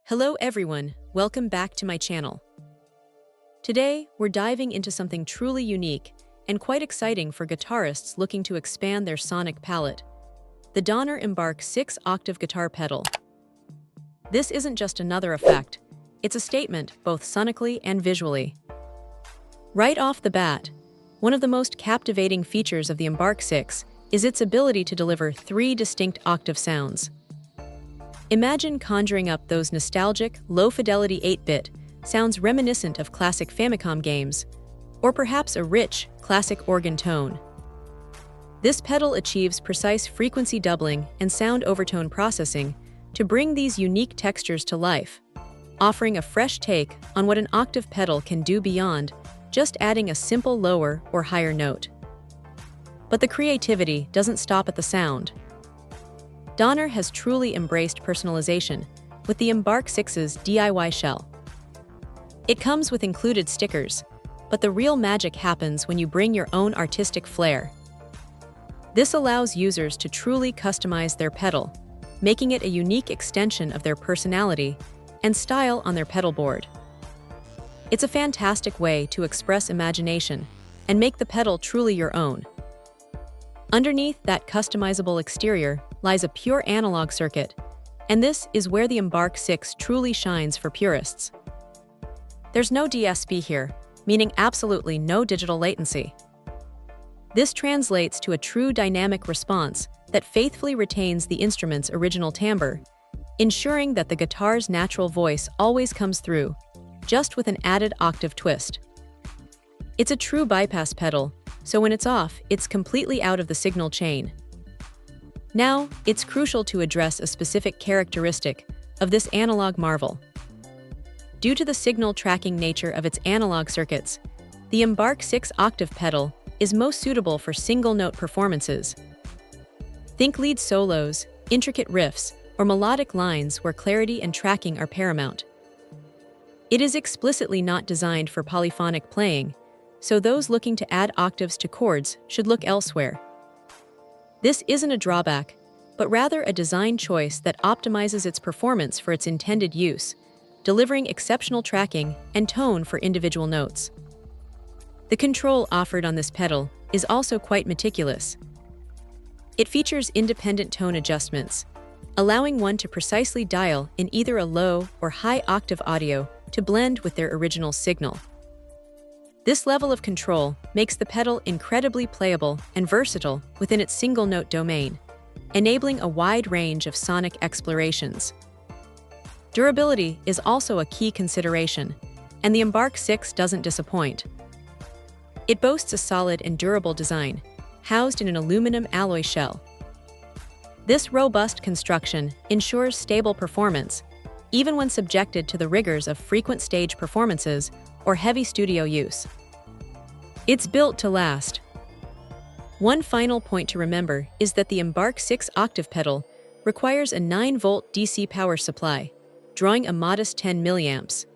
Hello everyone, welcome back to my channel. Today, we're diving into something truly unique and quite exciting for guitarists looking to expand their sonic palette: the Donner EMBARK 6-octave guitar pedal. This isn't just another effect, it's a statement both sonically and visually. Right off the bat, one of the most captivating features of the EMBARK 6 is its ability to deliver 3 distinct octave sounds. Imagine conjuring up those nostalgic, low-fidelity 8-bit sounds reminiscent of classic Famicom games, or perhaps a rich, classic organ tone. This pedal achieves precise frequency doubling and sound overtone processing to bring these unique textures to life, offering a fresh take on what an octave pedal can do beyond just adding a simple lower or higher note. But the creativity doesn't stop at the sound. Donner has truly embraced personalization with the EMBARK 6's DIY shell. It comes with included stickers, but the real magic happens when you bring your own artistic flair. This allows users to truly customize their pedal, making it a unique extension of their personality and style on their pedal board. It's a fantastic way to express imagination and make the pedal truly your own. Underneath that customizable exterior lies a pure analog circuit, and this is where the EMBARK 6 truly shines for purists. There's no DSP here, meaning absolutely no digital latency. This translates to a true dynamic response that faithfully retains the instrument's original timbre, ensuring that the guitar's natural voice always comes through, just with an added octave twist. It's a true bypass pedal, so when it's off, it's completely out of the signal chain. Now, it's crucial to address a specific characteristic of this analog marvel. Due to the signal tracking nature of its analog circuits, the EMBARK 6-octave pedal is most suitable for single-note performances. Think lead solos, intricate riffs, or melodic lines where clarity and tracking are paramount. It is explicitly not designed for polyphonic playing, so those looking to add octaves to chords should look elsewhere. This isn't a drawback, but rather a design choice that optimizes its performance for its intended use, delivering exceptional tracking and tone for individual notes. The control offered on this pedal is also quite meticulous. It features independent tone adjustments, allowing one to precisely dial in either a low or high octave audio to blend with their original signal. This level of control makes the pedal incredibly playable and versatile within its single-note domain, enabling a wide range of sonic explorations. Durability is also a key consideration, and the EMBARK 6 doesn't disappoint. It boasts a solid and durable design, housed in an aluminum alloy shell. This robust construction ensures stable performance, even when subjected to the rigors of frequent stage performances or heavy studio use. It's built to last. One final point to remember is that the EMBARK 6-octave pedal requires a 9-volt DC power supply, drawing a modest 10 milliamps.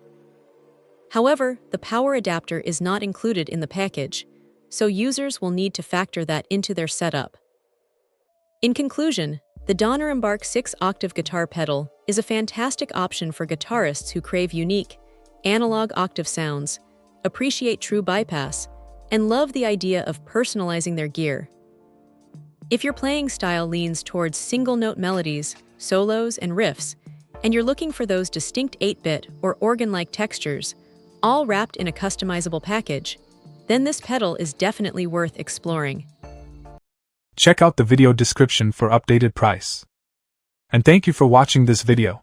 However, the power adapter is not included in the package, so users will need to factor that into their setup. In conclusion, the Donner EMBARK 6-octave guitar pedal is a fantastic option for guitarists who crave unique, analog octave sounds, appreciate true bypass, and love the idea of personalizing their gear. If your playing style leans towards single-note melodies, solos, and riffs, and you're looking for those distinct 8-bit or organ-like textures, all wrapped in a customizable package, then this pedal is definitely worth exploring. Check out the video description for updated price. And thank you for watching this video.